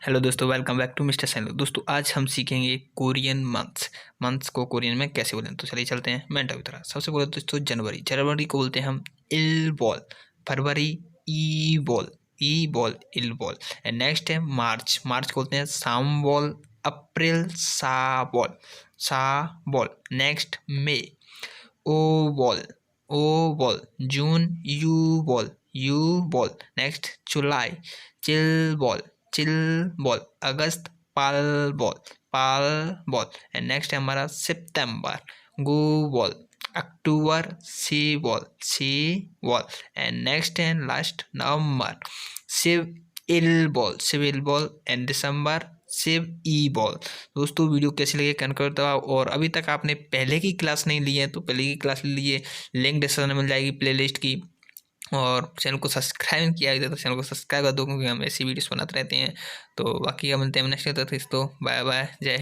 Hello दोस्तों, welcome back to mister सैन। दोस्तों आज हम सीखेंगे कोरियन मंथ्स को कोरियन में कैसे बोलें। तो चलिए चलते हैं मेंटा की तरह। सबसे पहले दोस्तों जनवरी को बोलते हैं हम इल बॉल। फरवरी ई बॉल इल बॉल। एंड नेक्स्ट है मार्च को बोलते हैं साम बॉल। अप्रैल सा बॉल। नेक्स्ट मई ओ बॉल। जून यू बॉल। नेक्स्ट जुलाई चिल बॉल। अगस्त पाल बॉल। एंड नेक्स्ट है हमारा सितंबर गो बॉल। अक्टूबर सी बॉल। एंड नेक्स्ट है लास्ट नवंबर सिव इल बॉल। एंड दिसंबर सिव ई बॉल। दोस्तों वीडियो कैसी लगी कमेंट कर दो। और अभी तक आपने पहले की क्लास नहीं ली है तो पहले की क्लास ले लीजिए, लिंक डिस्क्रिप्शन में मिल जाएगी प्लेलिस्ट की। और चैनल को सब्सक्राइब नहीं किया है तो चैनल को सब्सक्राइब कर दो, क्योंकि हम ऐसी वीडियोस बनाते रहते हैं। तो बाकी का मिलते हैं नेक्स्ट। तो बाय बाय, जय